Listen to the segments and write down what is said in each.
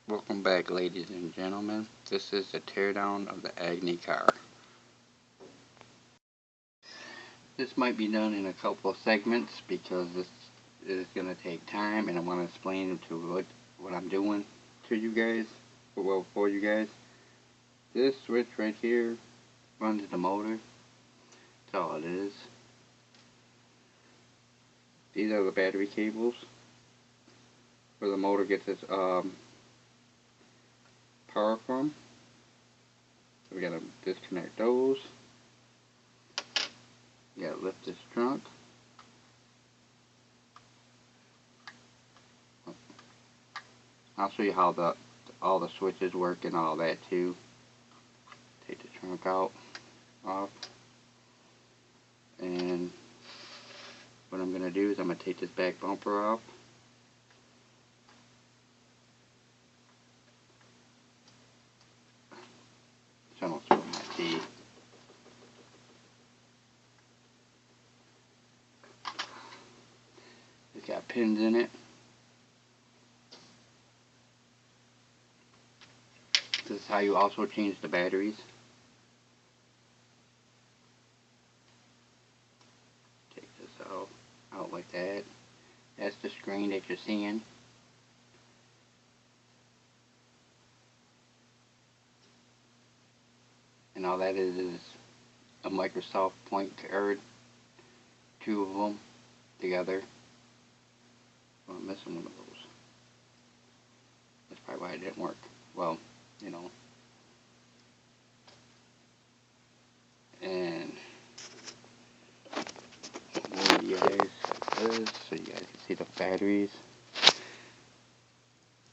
Welcome back, ladies and gentlemen. This is the teardown of the AGONY car. This might be done in a couple of segments because this is going to take time, and I want to explain to what I'm doing to you guys, for you guys. This switch right here runs the motor. That's all it is. These are the battery cables where the motor gets its power from. So we gotta disconnect those. You gotta lift this trunk. I'll show you how all the switches work and all that too. Take the trunk off, and what I'm gonna do is I'm gonna take this back bumper off. So I don't spill my tea. It's got pins in it. This is how you also change the batteries. Take this out like that. That's the screen that you're seeing. And all that is a Microsoft point card. Two of them together. Oh, I'm missing one of those. That's probably why it didn't work. Well, you know. And move you guys like this so you guys can see the batteries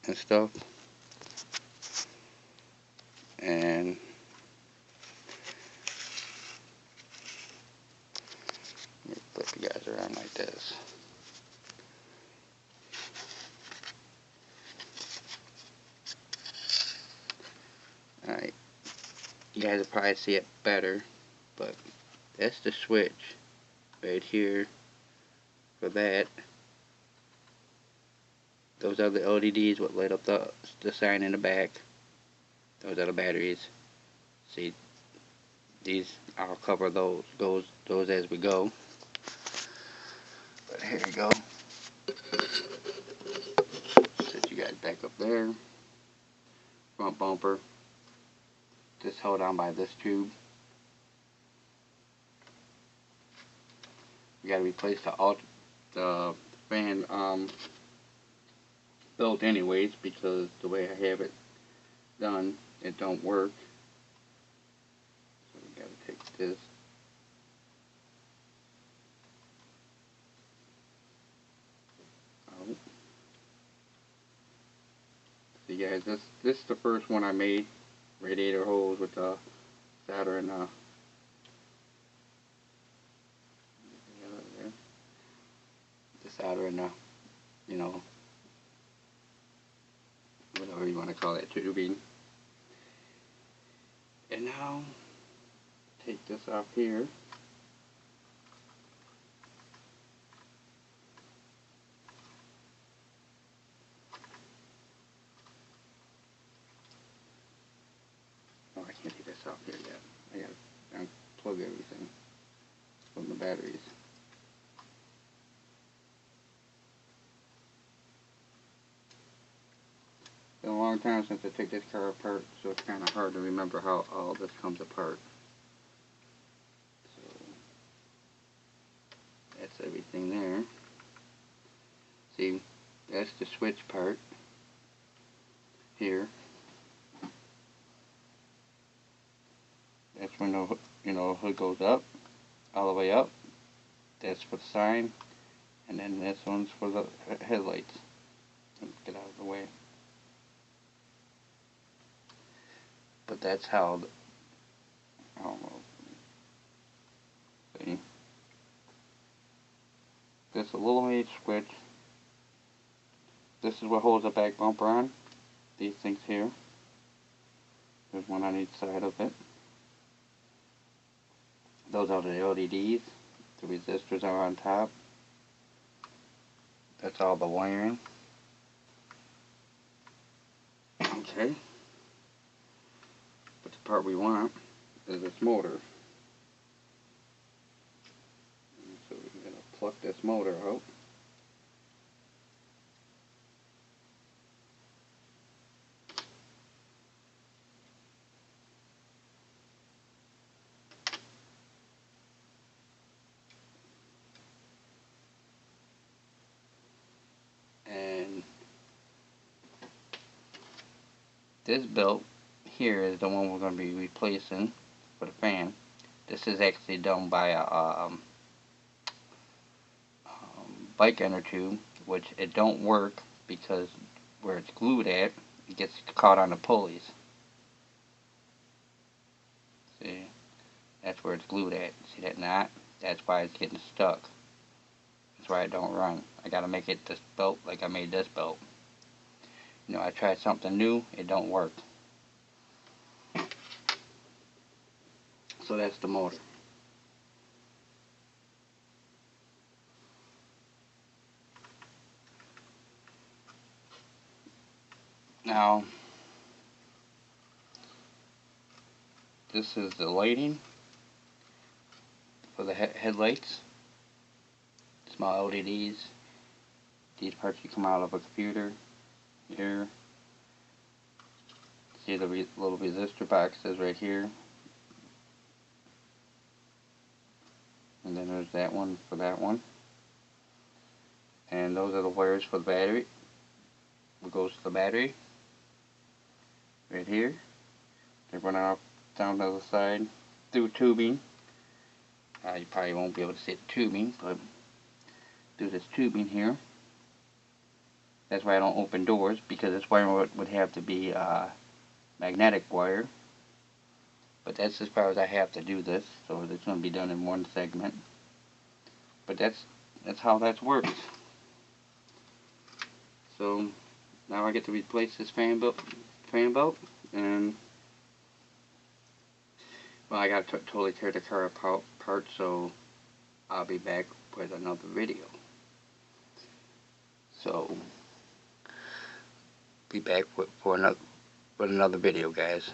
and stuff. And let me flip you guys around like this. Alright, you guys will probably see it better, but that's the switch right here for that. Those are the LEDs what light up the sign in the back. Those are the batteries. See, these, I'll cover those as we go. But here you go. Set you guys back up there. Front bumper. Just held on by this tube. You gotta replace the fan built anyways, because the way I have it done, it don't work. So we gotta take this. Out. So guys, this is the first one I made. Radiator hose with the solder and the solder and the, you know, whatever you want to call that, tubing. And now take this off here. Oh, I can't take this off here yet. I gotta unplug everything from the batteries. It's been a long time since I took this car apart, so it's kind of hard to remember how all this comes apart. So that's everything there. See, that's the switch part here. That's when the hood goes up, all the way up. That's for the sign, and then this one's for the headlights. Get out of the way. But that's how, I don't know. See? This is a little mini switch. This is what holds the back bumper on. These things here. There's one on each side of it. Those are the LEDs. The resistors are on top. That's all the wiring. Okay. But the part we want is this motor. So we're going to pluck this motor out. And this belt here is the one we're going to be replacing for the fan. This is actually done by a bike inner tube, which it don't work because where it's glued at, it gets caught on the pulleys. See, that's where it's glued at. See that knot? That's why it's getting stuck. That's why it don't run. I gotta make it this belt like I made this belt. You know, I tried something new, it don't work. So that's the motor. Now, this is the lighting for the headlights. Small LEDs. These parts you come out of a computer. Here. See the little resistor boxes right here. And then there's that one for that one. And those are the wires for the battery. It goes to the battery. Right here. They run off down the other side through tubing. You probably won't be able to see the tubing, but through this tubing here. That's why I don't open doors, because this wire would have to be magnetic wire. But that's as far as I have to do this, so it's going to be done in one segment. But that's how that works. So now I get to replace this fan belt, and well, I got to totally tear the car apart, so I'll be back with another video. So be back with another video, guys.